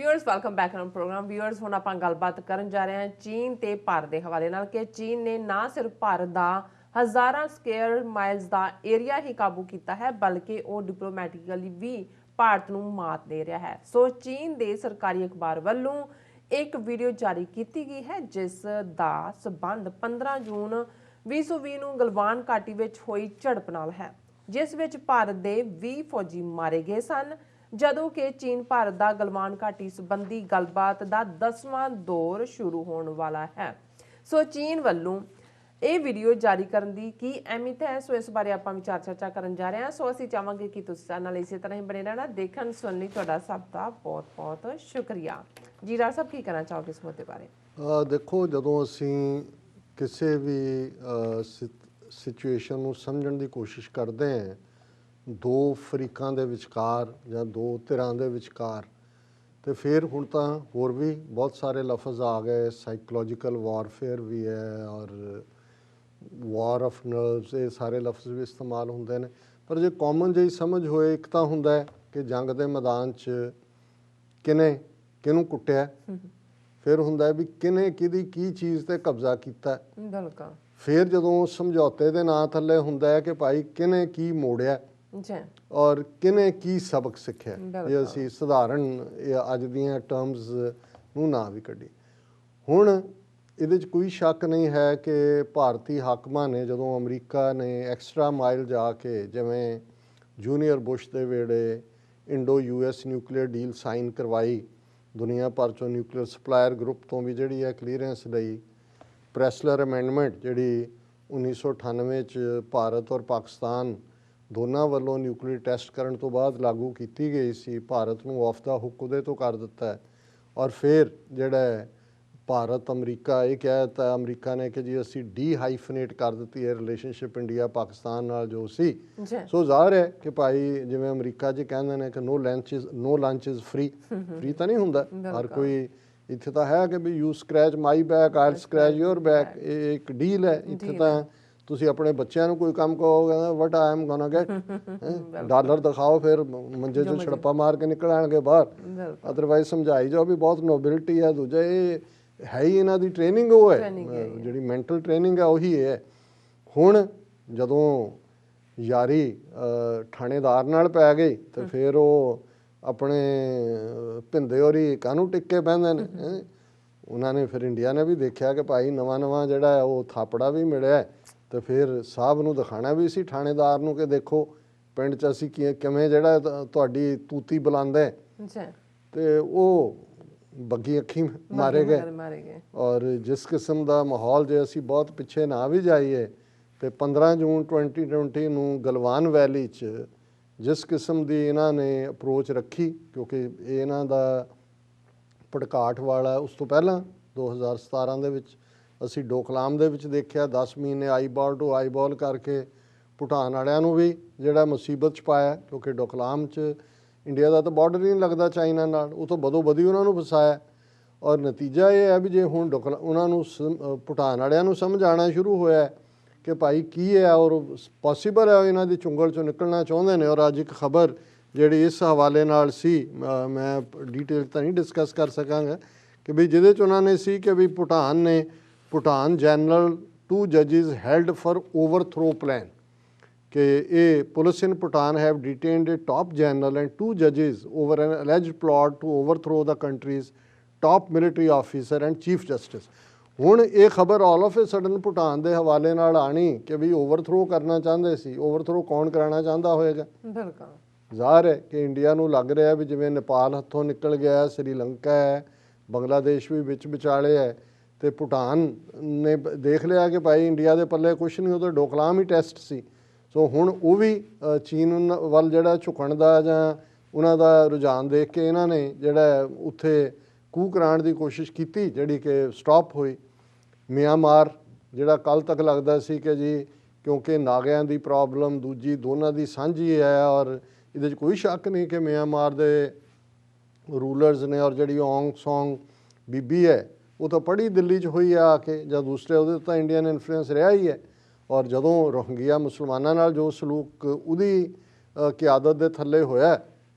Viewers welcome back on programme. Viewers हुण आपां गलबात करन जा रहे हैं चीन ते भारत के हवाले नाल कि चीन ने ना सिर्फ भारत का हज़ारां स्क्वेयर माइल्स का एरिया ही काबू किया है बल्कि वो डिप्लोमैटिकली भी भारत नूं मात दे रहा है। सो चीन के सरकारी अखबार वालों एक वीडियो जारी की गई है जिस दा संबंध 15 जून 2020 नूं गलवान घाटी विच होई झड़प नाल है, जिस विच भारत के 20 फौजी मारे गए सन, ਜਦੋਂ कि चीन भारत का गलवान घाटी संबंधी गलबात का 10वां दौर शुरू होने वाला है। सो चीन वालों ये वीडियो जारी करने की की अहमियत है, सो इस बारे आप विचार चर्चा करन जा रहे हैं। सो असीं चाहांगे कि तुसीं साडे नाल इसी तरह ही बने रहना। देखण सुनने लई तुहाडा सबका बहुत बहुत शुक्रिया जी। राज साहब की कहना चाहोगे इस मुद्दे बारे? देखो, जदों असीं किसी भी सिचुएशन नूं समझण की कोशिश करते हैं दो फरीकां दे विचकार या दो धिरां दे विचकार, तो फिर हुण तां होर भी बहुत सारे लफज आ गए। साइकोलॉजिकल वारफेयर भी है और वार ऑफ नर्व्स, ये सारे लफज भी इस्तेमाल होंदे ने। पर जे कॉमन जी समझ होए, एक तां हुंदा है कि जंग दे मैदान च किने किहनूं कुੱਟਿਆ, फिर हुंदा है भी किने किहदी की चीज़ ते कब्जा कीता, बिल्कुल। फिर जदों समझौते दे नां थल्ले हुंदा है कि भाई किने की मोड़िया और किने की सबक सिੱਖਿਆ। जे असीं सधारण अज दीयां टर्म्स नूं ना भी कढी, हुण ਇਹਦੇ 'ਚ कोई शक नहीं है कि भारती हाकमां ने जदों अमरीका ने एक्सट्रा माइल जाके जिवें जूनीयर बुश दे वेड़े Indo US nuclear deal sign करवाई, दुनिया भर चों न्यूक्लीयर सप्लायर ग्रुप तो भी जिहड़ी है क्लीयरेंस लई, प्रैसलर अमेंडमेंट जिहड़ी 1998 च भारत और पाकिस्तान दोनों वालों न्यूक्लीयर टैसट करन तो बाद लागू की गई सी, भारत नूं ऑफ द हुक उहदे तो कर दिता है। और फिर जिहड़ा भारत अमरीका ये कह दिता अमरीका ने कि जी असी डी हाइफनेट कर दी है रिलेशनशिप इंडिया पाकिस्तान नाल जो सी। सो ज़ाहिर है कि भाई जिवें अमरीका जी कहंदे ने कि no lunch is free, free तो नहीं हुंदा। हर कोई इत्थे तो है कि भी you scratch my back I scratch your back, ये एक डील है। इत्थे तो ਤੁਸੀਂ ਆਪਣੇ ਬੱਚਿਆਂ ਨੂੰ ਕੋਈ ਕੰਮ ਕਹੋਗੇ what I am gonna get dollar ਦਿਖਾਓ, ਫਿਰ ਮੰਜੇ 'ਚੋਂ ਛੜੱਪਾ ਮਾਰ ਕੇ ਨਿਕਲ ਆਣਗੇ ਬਾਹਰ। ਅਦਰਵਾਈਜ਼ ਸਮਝਾਈ ਜਾਓ ਵੀ ਬਹੁਤ ਨੋਬਿਲਿਟੀ ਹੈ। ਦੂਜਾ ਇਹ ਹੈ ਹੀ ਇਹਨਾਂ ਦੀ ਟ੍ਰੇਨਿੰਗ ਉਹ ਹੈ, ਜਿਹੜੀ ਮੈਂਟਲ ਟ੍ਰੇਨਿੰਗ ਹੈ ਉਹੀ ਹੈ। ਹੁਣ ਜਦੋਂ ਯਾਰੀ ਥਾਣੇਦਾਰ ਨਾਲ ਪੈ ਗਈ ਤੇ ਫਿਰ ਉਹ ਆਪਣੇ ਭਿੰਦੇ ਹੋਰੀ ਕਾਹਨੂੰ ਟਿੱਕੇ ਬਹਿੰਦੇ ਨੇ। ਉਹਨਾਂ ਨੇ ਫਿਰ ਇੰਡੀਆ ਨੇ ਵੀ ਦੇਖਿਆ ਕਿ ਭਾਈ ਨਵਾਂ ਜਿਹੜਾ ਹੈ ਉਹ ਥਾਪੜਾ ਵੀ ਮਿਲਿਆ, तो फिर साहब नूं दिखाना भी सी थाणेदार नूं कि देखो पिंड च असीं किवें जिहड़ा तुहाडी तूती बुलांदा है, ते ओह बग्गी अखी मारे गए। और जिस किस्म का माहौल जे असीं बहुत पिछे ना भी जाइए तो 15 जून 2020 नूं गलवान वैली च जिस किस्म की इन्हां ने अप्रोच रखी, क्योंकि इन्हां दा भड़काट वाला उस तो पहलां 2017 दे विच ਅਸੀਂ ਡੋਕਲਾਮ ਦੇ ਵਿੱਚ ਦੇਖਿਆ 10 ਮਹੀਨੇ ਆਈਬਾਲ ਟੂ ਆਈਬਾਲ ਕਰਕੇ ਭੂਟਾਨ ਵਾਲਿਆਂ ਨੂੰ ਵੀ ਜਿਹੜਾ ਮੁਸੀਬਤ 'ਚ ਪਾਇਆ, ਕਿਉਂਕਿ ਡੋਕਲਾਮ 'ਚ ਇੰਡੀਆ ਦਾ ਤਾਂ ਬਾਰਡਰ ਹੀ ਨਹੀਂ ਲੱਗਦਾ ਚਾਈਨਾ ਨਾਲ, ਉਹ ਤੋਂ ਬਦੋ ਬਦੀ ਉਹਨਾਂ ਨੂੰ ਫਸਾਇਆ। ਔਰ ਨਤੀਜਾ ਇਹ ਹੈ ਵੀ ਜੇ ਹੁਣ ਉਹਨਾਂ ਨੂੰ ਭੂਟਾਨ ਵਾਲਿਆਂ ਨੂੰ ਸਮਝ ਆਉਣਾ ਸ਼ੁਰੂ ਹੋਇਆ ਕਿ ਭਾਈ ਕੀ ਹੈ ਔਰ ਪੋਸੀਬਲ ਹੈ ਇਹਨਾਂ ਦੀ ਚੁੰਗਲ 'ਚੋਂ ਨਿਕਲਣਾ ਚਾਹੁੰਦੇ ਨੇ। ਔਰ ਅੱਜ ਇੱਕ ਖਬਰ ਜਿਹੜੀ ਇਸ ਹਵਾਲੇ ਨਾਲ ਸੀ, ਮੈਂ ਡੀਟੇਲ ਤਾਂ ਨਹੀਂ ਡਿਸਕਸ ਕਰ ਸਕਾਂਗਾ, ਕਿ ਵੀ ਜਿਹਦੇ 'ਚ ਉਹਨਾਂ ਨੇ ਸੀ ਕਿ ਵੀ भूटान जनरल 2 जजिज हेल्ड फॉर ओवरथ्रो प्लान, कि ये police in Bhutan have detained a top general and 2 जजिज over an alleged plot to overthrow the country's top military officer and chief justice. हुण ये खबर all of a sudden Bhutan के हवाले नाल आनी कि भी ओवरथ्रो करना चाहते सी। ओवरथ्रो कौन कराना चाहता होएगा? ज़ाहिर है कि इंडिया नूं लग रहा भी जिवें नेपाल हत्थों निकल गया, श्रीलंका है, बांग्लादेश भी विच विचाले है, तो भूटान ने देख लिया कि भाई इंडिया के पल्ले कुछ नहीं, वो तो डोकलाम ही टैसट सी। सो हुण वो भी चीन वाल जिहड़ा झुकण दा जां उन्हां दा रुझान देख के इन्हां ने जिहड़ा उत्थे कू कराउण दी कोशिश कीती, जिहड़ी कि स्टॉप हुई। म्यांमार जिहड़ा कल तक लगदा सी कि जी क्योंकि नागिਆਂ ਦੀ प्रॉब्लम दूजी दोनों की सांझी है और इहदे कोई शक नहीं कि म्यांमार दे रूलर्स ने और जिहड़ी औंग सौंग बीबी है वो तो पढ़ी दिल्ली च हुई है आके, ਜਾਂ दूसरे ਉਹਦੇ ਤਾਂ ਇੰਡੀਅਨ ਇਨਫਲੂਐਂਸ ਰਿਹਾ ਹੀ ਹੈ। ਔਰ ਜਦੋਂ ਰੋਹਿੰਗਿਆ ਮੁਸਲਮਾਨਾਂ ਨਾਲ ਜੋ ਸਲੂਕ ਉਹਦੀ ਕਿਆਦਤ ਦੇ ਥੱਲੇ ਹੋਇਆ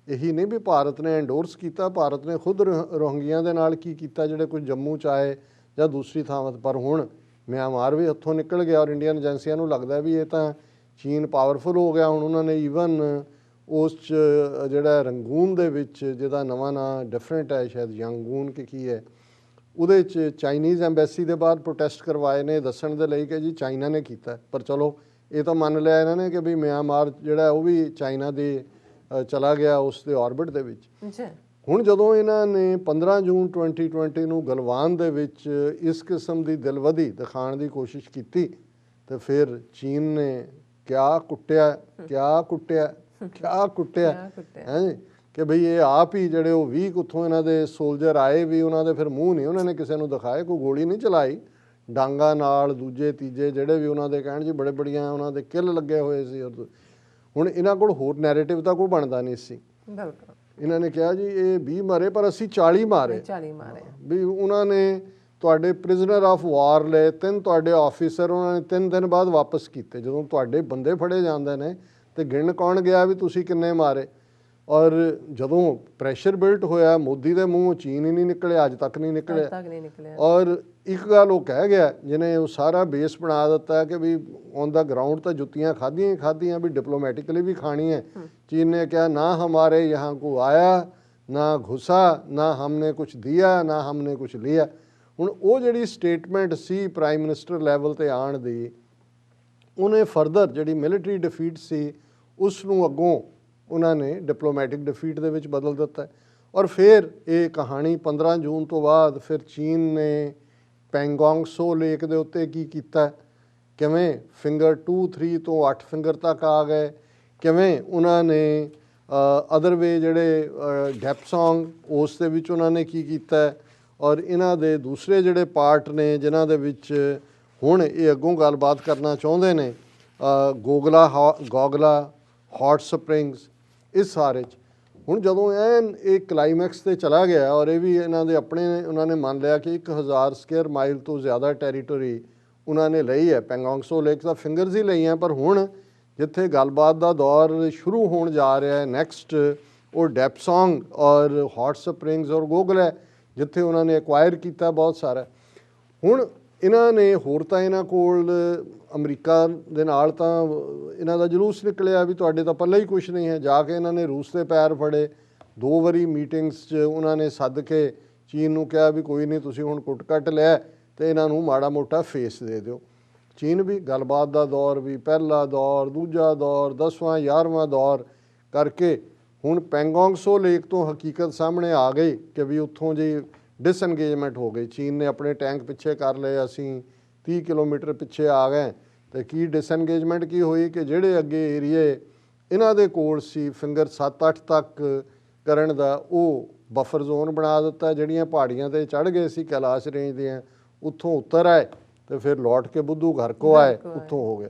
ਇਹੀ ਨਹੀਂ ਵੀ ਭਾਰਤ ਨੇ ਐਂਡੋਰਸ ਕੀਤਾ, ਭਾਰਤ ਨੇ ਖੁਦ ਰੋਹਿੰਗਿਆਂ ਦੇ ਨਾਲ ਕੀ ਕੀਤਾ ਜਿਹੜੇ ਕੁਝ ਜੰਮੂ 'ਚ ਆਏ ਜਾਂ ਦੂਸਰੀ ਥਾਵਾਂ 'ਤੇ। ਪਰ ਹੁਣ ਮਿਆਂਮਾਰ ਵੀ ਹੱਥੋਂ ਨਿਕਲ ਗਿਆ ਔਰ ਇੰਡੀਅਨ ਏਜੰਸੀਆਂ ਨੂੰ ਲੱਗਦਾ ਵੀ ਇਹ ਤਾਂ ਚੀਨ ਪਾਵਰਫੁਲ ਹੋ ਗਿਆ। ਹੁਣ ਉਹਨਾਂ ਨੇ ਈਵਨ ਉਸ 'ਚ ਜਿਹੜਾ ਰੰਗੂਨ ਦੇ ਵਿੱਚ, ਜਿਹਦਾ ਨਵਾਂ ਨਾਂ ਡਿਫਰੈਂਟ ਹੈ ਸ਼ਾਇਦ ਯੰਗੂਨ ਕਿ ਕੀ ਹੈ, ਉਹਦੇ 'ਚ ਚਾਈਨੀਜ਼ ਐਮਬੈਸੀ ਦੇ ਬਾਹਰ ਪ੍ਰੋਟੈਸਟ ਕਰਵਾਏ ਨੇ ਦੱਸਣ ਦੇ ਲਈ ਕਿ ਜੀ ਚਾਈਨਾ ਨੇ ਕੀਤਾ। ਪਰ ਚਲੋ ਇਹ ਤਾਂ ਮੰਨ ਲਿਆ ਇਹਨਾਂ ਨੇ ਕਿ ਵੀ ਮਿਆਂਮਾਰ ਜਿਹੜਾ ਉਹ ਵੀ ਚਾਈਨਾ ਦੇ ਚਲਾ ਗਿਆ ਉਸ ਦੇ ਆਰਬਿਟ ਦੇ ਵਿੱਚ। ਹੁਣ ਜਦੋਂ ਇਹਨਾਂ ਨੇ 15 ਜੂਨ 2020 ਨੂੰ ਗਲਵਾਨ ਦੇ ਵਿੱਚ ਇਸ ਕਿਸਮ ਦੀ ਦਿਲਵਦੀ ਦਿਖਾਉਣ ਦੀ ਕੋਸ਼ਿਸ਼ ਕੀਤੀ ਤੇ ਫਿਰ ਚੀਨ ਨੇ ਕਿਆ ਕੁੱਟਿਆ ਹੈ ਕਿ ਭਈ ਇਹ ਆਪ ਹੀ ਜਿਹੜੇ ਉਹ 20 ਉੱਥੋਂ ਇਹਨਾਂ ਦੇ ਸੋਲਜਰ ਆਏ ਵੀ, ਉਹਨਾਂ ਦੇ ਫਿਰ ਮੂੰਹ ਨਹੀਂ ਉਹਨਾਂ ਨੇ ਕਿਸੇ ਨੂੰ ਦਿਖਾਏ, ਕੋਈ ਗੋਲੀ ਨਹੀਂ ਚਲਾਈ, ਡਾਂਗਾ ਨਾਲ ਦੂਜੇ ਤੀਜੇ ਜਿਹੜੇ ਵੀ ਉਹਨਾਂ ਦੇ ਕਹਿਣ ਜੀ ਬੜੇ ਬੜੀਆਂ ਉਹਨਾਂ ਦੇ ਕਿੱਲ ਲੱਗੇ ਹੋਏ ਸੀ। ਹੁਣ ਇਹਨਾਂ ਕੋਲ ਹੋਰ ਨੈਰੇਟਿਵ ਤਾਂ ਕੋਈ ਬਣਦਾ ਨਹੀਂ ਸੀ। ਬਿਲਕੁਲ ਇਹਨਾਂ ਨੇ ਕਿਹਾ ਜੀ ਇਹ 20 ਮਾਰੇ ਪਰ ਅਸੀਂ 40 ਮਾਰੇ ਵੀ ਉਹਨਾਂ ਨੇ ਤੁਹਾਡੇ ਪ੍ਰਿਜ਼ਨਰ ਆਫ ਵਾਰ ਲਏ 3 ਤੁਹਾਡੇ ਆਫੀਸਰ ਉਹਨਾਂ ਨੇ 3 ਦਿਨ ਬਾਅਦ ਵਾਪਸ ਕੀਤੇ। ਜਦੋਂ ਤੁਹਾਡੇ ਬੰਦੇ ਫੜੇ ਜਾਂਦੇ ਨੇ ਤੇ ਗਿਣ ਕੌਣ ਗਿਆ ਵੀ ਤੁਸੀਂ ਕਿੰਨੇ ਮਾਰੇ। ਔਰ ਜਦੋਂ ਪ੍ਰੈਸ਼ਰ ਬਿਲਟ ਹੋਇਆ ਮੋਦੀ ਦੇ ਮੂੰਹੋਂ ਚੀਨ ਹੀ ਨਹੀਂ ਨਿਕਲਿਆ, ਅੱਜ ਤੱਕ ਨਹੀਂ ਨਿਕਲਿਆ। ਔਰ ਇੱਕ ਗੱਲ ਉਹ ਕਹਿ ਗਿਆ ਜਿਹਨੇ ਉਹ ਸਾਰਾ ਬੇਸ ਬਣਾ ਦਿੱਤਾ ਕਿ ਵੀ ਔਨ ਦਾ ਗਰਾਊਂਡ ਤਾਂ ਜੁੱਤੀਆਂ ਖਾਧੀਆਂ ਹੀ ਖਾਧੀਆਂ ਵੀ ਡਿਪਲੋਮੈਟਿਕਲੀ ਵੀ ਖਾਣੀ ਹੈ। चीन ने कहा ना हमारे यहाँ को आया ना घुसा ना हमने कुछ दिया ना हमने कुछ लिया। ਹੁਣ ਉਹ ਜਿਹੜੀ ਸਟੇਟਮੈਂਟ ਸੀ ਪ੍ਰਾਈਮ ਮਿਨਿਸਟਰ ਲੈਵਲ ਤੇ ਆਉਣ ਦੀ, ਉਹਨੇ ਫਰਦਰ ਜਿਹੜੀ ਮਿਲਟਰੀ ਡਿਫੀਟ ਸੀ ਉਸ ਨੂੰ ਅੱਗੋਂ ਉਹਨਾਂ ਨੇ ਡਿਪਲੋਮੈਟਿਕ ਡਿਫੀਟ ਦੇ ਵਿੱਚ ਬਦਲ ਦਿੱਤਾ। ਔਰ ਫਿਰ ਇਹ ਕਹਾਣੀ 15 ਜੂਨ ਤੋਂ ਬਾਅਦ ਫਿਰ ਚੀਨ ਨੇ ਪੈਂਗੋਂਗ ਸੋ ਲੇਕ ਦੇ ਉੱਤੇ ਕੀ ਕੀਤਾ, ਕਿਵੇਂ ਫਿੰਗਰ 2 3 ਤੋਂ 8 ਫਿੰਗਰ ਤੱਕ ਆ ਗਏ, ਕਿਵੇਂ ਉਹਨਾਂ ਨੇ ਅਦਰ ਵੇ ਜਿਹੜੇ ਡੈਪਸੋਂਗ ਉਸ ਦੇ ਵਿੱਚ ਉਹਨਾਂ ਨੇ ਕੀ ਕੀਤਾ। ਔਰ ਇਹਨਾਂ ਦੇ ਦੂਸਰੇ ਜਿਹੜੇ ਪਾਰਟ ਨੇ ਜਿਨ੍ਹਾਂ ਦੇ ਵਿੱਚ ਹੁਣ ਇਹ ਅੱਗੋਂ ਗੱਲਬਾਤ ਕਰਨਾ ਚਾਹੁੰਦੇ ਨੇ, ਗੋਗਲਾ ਹੌਟ ਸਪਰਿੰਗਸ, ਇਸ ਸਾਰੇ 'ਚ ਹੁਣ ਜਦੋਂ ਇਹ ਕਲਾਈਮੈਕਸ 'ਤੇ ਚਲਾ ਗਿਆ ਔਰ ਇਹ ਵੀ ਇਹਨਾਂ ਦੇ ਆਪਣੇ ਉਹਨਾਂ ਨੇ ਮੰਨ ਲਿਆ ਕਿ 1000 ਸਕੁਅਰ ਮਾਈਲ ਤੋਂ ਜ਼ਿਆਦਾ ਟੈਰੀਟੋਰੀ ਉਹਨਾਂ ਨੇ ਲਈ ਹੈ। ਪੈਂਗੋਂਗ ਸੋ ਲੇਕ ਦਾ ਫਿੰਗਰਸ ਹੀ ਲਈਆਂ, ਪਰ ਹੁਣ ਜਿੱਥੇ ਗੱਲਬਾਤ ਦਾ ਦੌਰ ਸ਼ੁਰੂ ਹੋਣ ਜਾ ਰਿਹਾ ਹੈ ਨੈਕਸਟ, ਉਹ ਡੈਪਸੋਂਗ ਔਰ ਹੌਟ ਸਪਰਿੰਗਸ ਔਰ ਗੋਗਲਾ ਜਿੱਥੇ ਉਹਨਾਂ ਨੇ ਐਕਵਾਇਰ ਕੀਤਾ ਬਹੁਤ ਸਾਰਾ। ਹੁਣ ਇਹਨਾਂ ਨੇ ਹੋਰ ਤਾਂ ਇਹਨਾਂ ਕੋਲ ਅਮਰੀਕਾ ਦੇ ਨਾਲ ਤਾਂ ਇਹਨਾਂ ਦਾ ਜਲੂਸ ਨਿਕਲਿਆ ਵੀ ਤੁਹਾਡੇ ਤਾਂ ਪੱਲੇ ਹੀ ਕੁਛ ਨਹੀਂ ਹੈ। ਜਾ ਕੇ ਇਹਨਾਂ ਨੇ ਰੂਸ ਦੇ ਪੈਰ ਫੜੇ, 2 ਵਾਰੀ ਮੀਟਿੰਗਸ 'ਚ ਉਹਨਾਂ ਨੇ ਸੱਦ ਕੇ ਚੀਨ ਨੂੰ ਕਿਹਾ ਵੀ ਕੋਈ ਨਹੀਂ ਤੁਸੀਂ ਹੁਣ ਕੁੱਟ ਕੱਟ ਲਿਆ ਅਤੇ ਇਹਨਾਂ ਨੂੰ ਮਾੜਾ ਮੋਟਾ ਫੇਸ ਦੇ ਦਿਓ। ਚੀਨ ਵੀ ਗੱਲਬਾਤ ਦਾ ਦੌਰ ਵੀ ਪਹਿਲਾ ਦੌਰ, ਦੂਜਾ ਦੌਰ, 10ਵਾਂ 11ਵਾਂ ਦੌਰ ਕਰਕੇ ਹੁਣ ਪੈਂਗੋਂਗ ਸੋ ਲੇਕ ਤੋਂ ਹਕੀਕਤ ਸਾਹਮਣੇ ਆ ਗਈ ਕਿ ਵੀ ਉੱਥੋਂ ਜੀ ਡਿਸਐਂਗੇਜਮੈਂਟ ਹੋ ਗਈ। ਚੀਨ ਨੇ ਆਪਣੇ ਟੈਂਕ ਪਿੱਛੇ ਕਰ ਲਏ, ਅਸੀਂ 30 ਕਿਲੋਮੀਟਰ ਪਿੱਛੇ ਆ ਗਏ। ਅਤੇ ਕੀ ਡਿਸਐਂਗੇਜਮੈਂਟ ਕੀ ਹੋਈ ਕਿ ਜਿਹੜੇ ਅੱਗੇ ਏਰੀਏ ਇਹਨਾਂ ਦੇ ਕੋਲ ਸੀ ਫਿੰਗਰ 7-8 ਤੱਕ ਕਰਨ ਦਾ, ਉਹ ਬਫਰ ਜ਼ੋਨ ਬਣਾ ਦਿੱਤਾ। ਜਿਹੜੀਆਂ ਪਹਾੜੀਆਂ 'ਤੇ ਚੜ੍ਹ ਗਏ ਸੀ ਕੈਲਾਸ਼ ਰੇਂਜ ਦੀਆਂ, ਉੱਥੋਂ ਉੱਤਰ ਆਏ ਅਤੇ ਫਿਰ ਲੌਟ ਕੇ ਬੁੱਧੂ ਘਰ ਕੋ ਆਏ, ਉੱਥੋਂ ਹੋ ਗਏ।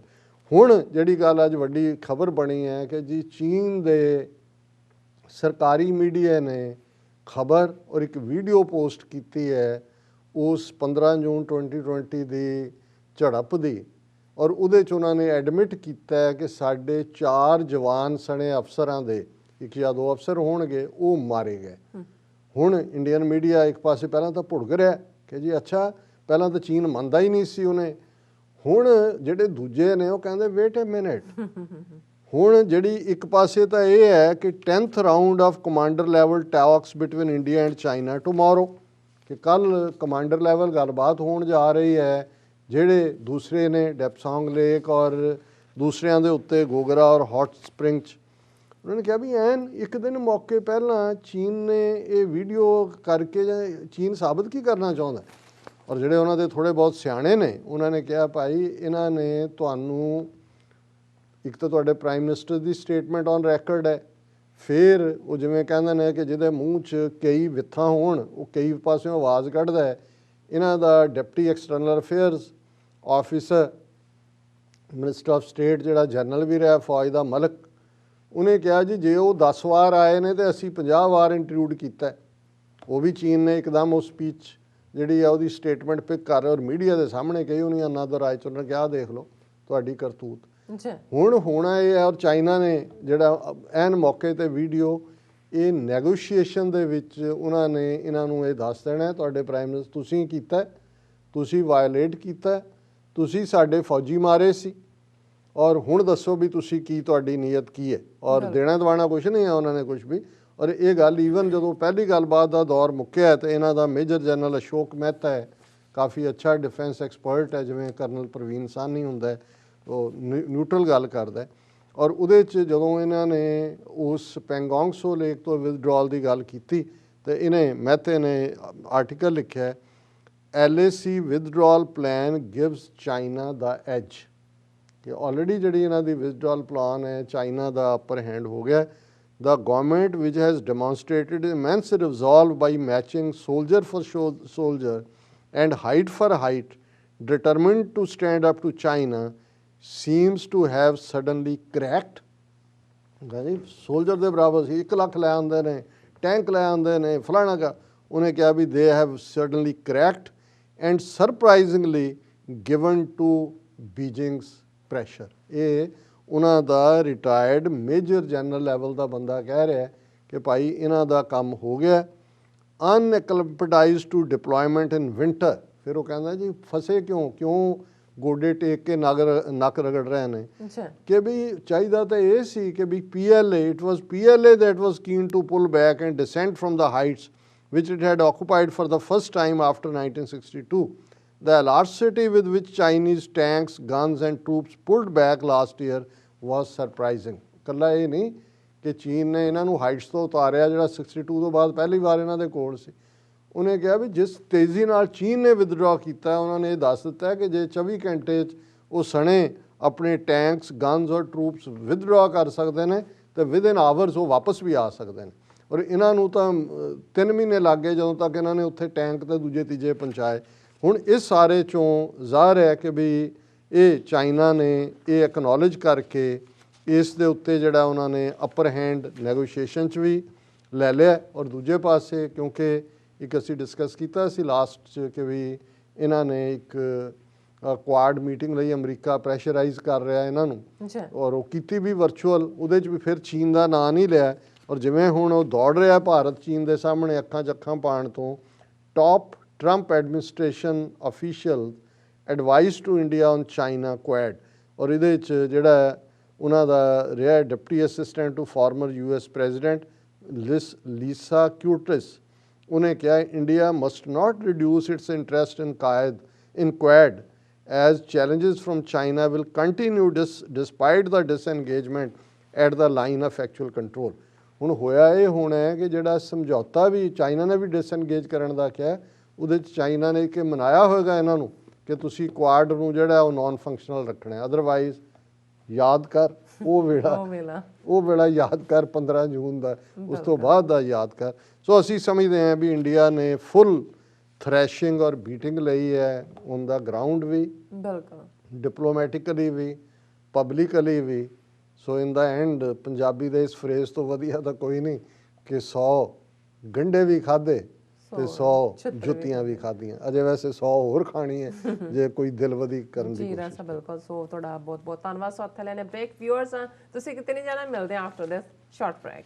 ਹੁਣ ਜਿਹੜੀ ਗੱਲ ਅੱਜ ਵੱਡੀ ਖਬਰ ਬਣੀ ਹੈ ਕਿ ਜੀ ਚੀਨ ਦੇ ਸਰਕਾਰੀ ਮੀਡੀਆ ਨੇ ਖਬਰ ਔਰ ਇੱਕ ਵੀਡੀਓ ਪੋਸਟ ਕੀਤੀ ਹੈ ਉਸ 15 ਜੂਨ 2020 ਦੀ ਝੜਪ ਦੀ, ਔਰ ਉਹਦੇ 'ਚ ਉਹਨਾਂ ਨੇ ਐਡਮਿਟ ਕੀਤਾ ਹੈ ਕਿ ਸਾਡੇ 4 ਜਵਾਨ ਸਣੇ ਅਫਸਰਾਂ ਦੇ, 1 ਜਾਂ 2 ਅਫਸਰ ਹੋਣਗੇ, ਉਹ ਮਾਰੇ ਗਏ। ਹੁਣ ਇੰਡੀਅਨ ਮੀਡੀਆ ਇੱਕ ਪਾਸੇ ਪਹਿਲਾਂ ਤਾਂ ਭੁੜਕ ਰਿਹਾ ਕਿ ਜੀ ਅੱਛਾ, ਪਹਿਲਾਂ ਤਾਂ ਚੀਨ ਮੰਨਦਾ ਹੀ ਨਹੀਂ ਸੀ ਉਹਨੇ, ਹੁਣ ਜਿਹੜੇ ਦੂਜੇ ਨੇ ਉਹ ਕਹਿੰਦੇ ਵੇਟ ਅ ਮਿਨਟ। ਹੁਣ ਜਿਹੜੀ ਇੱਕ ਪਾਸੇ ਤਾਂ ਇਹ ਹੈ ਕਿ 10th round of commander level talks between India and China tomorrow, ਕਿ ਕੱਲ੍ਹ ਕਮਾਂਡਰ ਲੈਵਲ ਗੱਲਬਾਤ ਹੋਣ ਜਾ ਰਹੀ ਹੈ। ਜਿਹੜੇ ਦੂਸਰੇ ਨੇ ਡੈਪਸੋਂਗ ਲੇਕ ਔਰ ਦੂਸਰਿਆਂ ਦੇ ਉੱਤੇ ਗੋਗਰਾ ਔਰ ਹੌਟ ਸਪਰਿੰਗ 'ਚ, ਉਹਨਾਂ ਨੇ ਕਿਹਾ ਵੀ ਐਨ ਇੱਕ ਦਿਨ ਮੌਕੇ ਪਹਿਲਾਂ ਚੀਨ ਨੇ ਇਹ ਵੀਡੀਓ ਕਰਕੇ ਜਾਂ ਚੀਨ ਸਾਬਤ ਕੀ ਕਰਨਾ ਚਾਹੁੰਦਾ। ਔਰ ਜਿਹੜੇ ਉਹਨਾਂ ਦੇ ਥੋੜ੍ਹੇ ਬਹੁਤ ਸਿਆਣੇ ਨੇ ਉਹਨਾਂ ਨੇ ਕਿਹਾ ਭਾਈ ਇਹਨਾਂ ਨੇ ਤੁਹਾਨੂੰ ਇੱਕ ਤਾਂ ਤੁਹਾਡੇ prime minister the statement on ਰੈਕਰਡ ਹੈ, ਫਿਰ ਉਹ ਜਿਵੇਂ ਕਹਿੰਦੇ ਨੇ ਕਿ ਜਿਹਦੇ ਮੂੰਹ 'ਚ ਕਈ ਵਿੱਥਾਂ ਹੋਣ ਉਹ ਕਈ ਪਾਸਿਓਂ ਆਵਾਜ਼ ਕੱਢਦਾ ਹੈ। ਇਹਨਾਂ ਦਾ deputy external affairs officer minister of state ਜਿਹੜਾ ਜਨਰਲ ਵੀ ਰਿਹਾ ਫੌਜ ਦਾ, ਮਲਕ, ਉਹਨੇ ਕਿਹਾ ਜੀ ਜੇ ਉਹ 10 ਵਾਰ ਆਏ ਨੇ ਤਾਂ ਅਸੀਂ 50 ਵਾਰ ਇੰਟਰੂਡ ਕੀਤਾ। ਉਹ ਵੀ ਚੀਨ ਨੇ ਇੱਕਦਮ ਉਹ ਸਪੀਚ ਜਿਹੜੀ ਆ ਉਹਦੀ ਸਟੇਟਮੈਂਟ ਪਿਕ ਕਰ ਰਿਹਾ ਔਰ ਮੀਡੀਆ ਦੇ ਸਾਹਮਣੇ ਕਹੀ ਉਹਨੇ ਅਨਾਦਰ ਰਾਏ 'ਚ, ਉਹਨਾਂ ਕਿਹਾ ਦੇਖ ਲਓ ਤੁਹਾਡੀ ਕਰਤੂਤ। ਹੁਣ ਹੋਣਾ ਇਹ ਹੈ, ਔਰ ਚਾਈਨਾ ਨੇ ਜਿਹੜਾ ਐਨ ਮੌਕੇ 'ਤੇ ਵੀਡੀਓ ਇਹ ਨੈਗੋਸ਼ੀਏਸ਼ਨ ਦੇ ਵਿੱਚ ਉਹਨਾਂ ਨੇ ਇਹਨਾਂ ਨੂੰ ਇਹ ਦੱਸ ਦੇਣਾ ਤੁਹਾਡੇ ਪ੍ਰਾਈਮ ਮਿਨਿਸਟਰ ਤੁਸੀਂ ਕੀਤਾ, ਤੁਸੀਂ ਵਾਇਲੇਟ ਕੀਤਾ, ਤੁਸੀਂ ਸਾਡੇ ਫੌਜੀ ਮਾਰੇ ਸੀ ਔਰ ਹੁਣ ਦੱਸੋ ਵੀ ਤੁਸੀਂ ਕੀ ਤੁਹਾਡੀ ਨੀਅਤ ਕੀ ਹੈ। ਔਰ ਦੇਣਾ ਦਵਾਣਾ ਕੁਛ ਨਹੀਂ ਹੈ ਉਹਨਾਂ ਨੇ ਕੁਛ ਵੀ। ਔਰ ਇਹ ਗੱਲ ਈਵਨ ਜਦੋਂ ਪਹਿਲੀ ਗੱਲਬਾਤ ਦਾ ਦੌਰ ਮੁੱਕਿਆ ਤੇ ਇਹਨਾਂ ਦਾ ਮੇਜਰ ਜਨਰਲ ਅਸ਼ੋਕ ਮਹਿਤਾ ਹੈ, ਕਾਫੀ ਅੱਛਾ ਡਿਫੈਂਸ ਐਕਸਪਰਟ ਹੈ, ਜਿਵੇਂ ਕਰਨਲ ਪ੍ਰਵੀਨ ਸਾਹਨੀ ਹੁੰਦਾ ਹੈ, ਉਹ ਨਿਊਟਰਲ ਗੱਲ ਕਰਦਾ। ਔਰ ਉਹਦੇ 'ਚ ਜਦੋਂ ਇਹਨਾਂ ਨੇ ਉਸ ਪੈਂਗੋਂਗ ਸੋ ਲੇਕ ਤੋਂ ਵਿਦਡਰਾਅਲ ਦੀ ਗੱਲ ਕੀਤੀ ਤੇ ਇਹਨੇ ਮਹਿਤੇ ਨੇ ਆਰਟੀਕਲ ਲਿਖਿਆ LAC withdrawal plan gives China the edge ਕਿ ਆਲਰੇਡੀ ਜਿਹੜੀ ਇਹਨਾਂ ਦੀ ਵਿਦਡਰਾਅਲ ਪਲਾਨ ਹੈ ਚਾਈਨਾ ਦਾ ਅਪਰ ਹੈਂਡ ਹੋ ਗਿਆ। The government which has demonstrated immense resolve by matching soldier for soldier and height for height, determined to stand up to China, seems to have suddenly cracked। ਜੀ soldier ਦੇ ਬਰਾਬਰ ਸੀ, 1 ਲੱਖ ਲੈ ਆਉਂਦੇ ਨੇ, tank ਲੈ ਆਉਂਦੇ ਨੇ, ਫਲਾਣਾ ਕਾ। ਉਹਨੇ ਕਿਹਾ ਵੀ they have suddenly cracked and surprisingly given to Beijing's pressure। ਇਹ ਉਹਨਾਂ ਦਾ ਰਿਟਾਇਰਡ ਮੇਜਰ ਜਨਰਲ ਲੈਵਲ ਦਾ ਬੰਦਾ ਕਹਿ ਰਿਹਾ ਕਿ ਭਾਈ ਇਹਨਾਂ ਦਾ ਕੰਮ ਹੋ ਗਿਆ। ਅਨਐਕਲੈਮਟਾਈਜ਼ਡ ਟੂ ਡਿਪਲੋਇਮੈਂਟ ਇਨ ਵਿੰਟਰ। ਫਿਰ ਉਹ ਕਹਿੰਦਾ ਜੀ ਫਸੇ ਕਿਉਂ ਗੋਡੇ ਟੇਕ ਕੇ ਨੱਕ ਰਗੜ ਰਹੇ ਨੇ ਕਿ ਵੀ ਚਾਹੀਦਾ ਤਾਂ ਇਹ ਸੀ ਕਿ ਵੀ PLA, it was PLA that was keen to pull back and descend from the heights which it had occupied for the first time after 1962. The velocity with which Chinese tanks, guns and troops pulled back last year was surprising। ਇਕੱਲਾ ਇਹ ਨਹੀਂ ਕਿ ਚੀਨ ਨੇ ਇਹਨਾਂ ਨੂੰ heights ਤੋਂ ਉਤਾਰਿਆ ਜਿਹੜਾ 62 ਤੋਂ ਬਾਅਦ ਪਹਿਲੀ ਵਾਰ ਇਹਨਾਂ ਦੇ ਕੋਲ ਸੀ। ਉਹਨੇ ਕਿਹਾ ਵੀ ਜਿਸ ਤੇਜ਼ੀ ਨਾਲ ਚੀਨ ਨੇ ਵਿਦਡਰਾਅ ਕੀਤਾ ਉਹਨਾਂ ਨੇ ਇਹ ਦੱਸ ਦਿੱਤਾ ਕਿ ਜੇ 24 ਘੰਟੇ 'ਚ ਉਹ ਸਣੇ ਆਪਣੇ ਟੈਂਕਸ, ਗਨਸ ਔਰ ਟਰੂਪਸ ਵਿਦਡਰਾਅ ਕਰ ਸਕਦੇ ਨੇ ਤੇ ਵਿਦਿਨ ਆਵਰਸ ਉਹ ਵਾਪਸ ਵੀ ਆ ਸਕਦੇ ਨੇ। ਔਰ ਇਹਨਾਂ ਨੂੰ ਤਾਂ 3 ਮਹੀਨੇ ਲੱਗ ਗਏ ਜਦੋਂ ਤੱਕ ਇਹਨਾਂ ਨੇ ਉੱਥੇ ਟੈਂਕ ਤੇ ਦੂਜੇ ਤੀਜੇ ਪਹੁੰਚਾਏ। ਹੁਣ ਇਸ ਸਾਰੇ 'ਚੋਂ ਜ਼ਾਹਰ ਹੈ ਕਿ ਵੀ ਇਹ ਚਾਈਨਾ ਨੇ ਇਹ ਐਕਨੋਲਜ ਕਰਕੇ ਇਸ ਦੇ ਉੱਤੇ ਜਿਹੜਾ ਉਹਨਾਂ ਨੇ ਅਪਰ ਹੈਂਡ ਨੈਗੋਸ਼ੀਏਸ਼ਨ 'ਚ ਵੀ ਲੈ ਲਿਆ। ਔਰ ਦੂਜੇ ਪਾਸੇ ਕਿਉਂਕਿ ਇੱਕ ਅਸੀਂ ਡਿਸਕਸ ਕੀਤਾ ਸੀ ਲਾਸਟ 'ਚ ਕਿ ਵੀ ਇਹਨਾਂ ਨੇ ਇੱਕ ਕੁਆਡ ਮੀਟਿੰਗ ਲਈ ਅਮਰੀਕਾ ਪ੍ਰੈਸ਼ਰਾਈਜ਼ ਕਰ ਰਿਹਾ ਇਹਨਾਂ ਨੂੰ ਔਰ ਉਹ ਕੀਤੀ ਵੀ ਵਰਚੁਅਲ, ਉਹਦੇ 'ਚ ਵੀ ਫਿਰ ਚੀਨ ਦਾ ਨਾਂ ਨਹੀਂ ਲਿਆ। ਔਰ ਜਿਵੇਂ ਹੁਣ ਉਹ ਦੌੜ ਰਿਹਾ ਭਾਰਤ ਚੀਨ ਦੇ ਸਾਹਮਣੇ ਅੱਖਾਂ 'ਚ ਅੱਖਾਂ ਪਾਉਣ ਤੋਂ, top Trump administration official advised to India on China Quad। ਔਰ ਇਹਦੇ 'ਚ ਜਿਹੜਾ ਉਹਨਾਂ ਦਾ ਰਿਹਾ deputy assistant to former US president Lisa Curtis, ਉਹਨੇ ਕਿਹਾ India must not reduce its interest in Quad as challenges from China will continue despite the disengagement at the line of actual control। ਹੁਣ ਹੋਇਆ ਇਹ ਹੋਣਾ ਹੈ ਕਿ ਜਿਹੜਾ ਸਮਝੌਤਾ ਵੀ ਚਾਈਨਾ ਨੇ ਵੀ ਡਿਸਐਂਗੇਜ ਕਰਨ ਦਾ ਕਿਹਾ, ਉਹਦੇ 'ਚ ਚਾਈਨਾ ਨੇ ਕਿ ਮਨਾਇਆ ਹੋਏਗਾ ਇਹਨਾਂ ਨੂੰ ਕਿ ਤੁਸੀਂ ਕੁਆਡ ਨੂੰ ਜਿਹੜਾ ਉਹ ਨਾਨ ਫੰਕਸ਼ਨਲ ਰੱਖਣਾ, ਅਦਰਵਾਈਜ਼ ਯਾਦ ਕਰ ਉਹ ਵੇਲਾ ਯਾਦ ਕਰ 15 ਜੂਨ ਦਾ, ਉਸ ਤੋਂ ਬਾਅਦ ਦਾ ਯਾਦ ਕਰ। ਸੋ ਅਸੀਂ ਸਮਝਦੇ ਹਾਂ ਵੀ ਇੰਡੀਆ ਨੇ ਫੁੱਲ ਥ੍ਰੈਸ਼ਿੰਗ ਔਰ ਬੀਟਿੰਗ ਲਈ ਹੈ ਔਨ ਦਾ ਗਰਾਊਂਡ ਵੀ, ਡਿਪਲੋਮੈਟਿਕਲੀ ਵੀ, ਪਬਲਿਕਲੀ ਵੀ। So in the end Punjabi ਦੇ ਇਸ ਫਰੇਜ਼ ਤੋਂ ਵਧੀਆ ਤਾਂ ਕੋਈ ਨਹੀਂ ਕਿ 100 ਗੰਢੇ ਵੀ ਖਾਧੇ ਤੇ 100 ਜੁੱਤੀਆਂ ਵੀ ਖਾਧੀਆਂ। ਅਜੇ ਵੈਸੇ 100 ਹੋਰ ਖਾਣੀ ਹੈ ਜੇ ਕੋਈ ਦਿਲ ਵਧੀ ਕਰਨ ਦੀ ਕੋਸ਼ਿਸ਼। ਬਿਲਕੁਲ। ਸੋ ਤੁਹਾਡਾ ਬਹੁਤ ਬਹੁਤ ਧੰਨਵਾਦ। ਸੋ ਇੱਥੇ ਲੈਣੇ ਬ੍ਰੇਕ। ਵਿਊਅਰਸ ਤੁਸੀਂ ਕਿਤੇ ਨਹੀਂ ਜਾਣਾ, ਮਿਲਦੇ ਆ ਆਫਟਰ ਦਿਸ ਸ਼ਾਰਟ ਬ੍ਰੇਕ।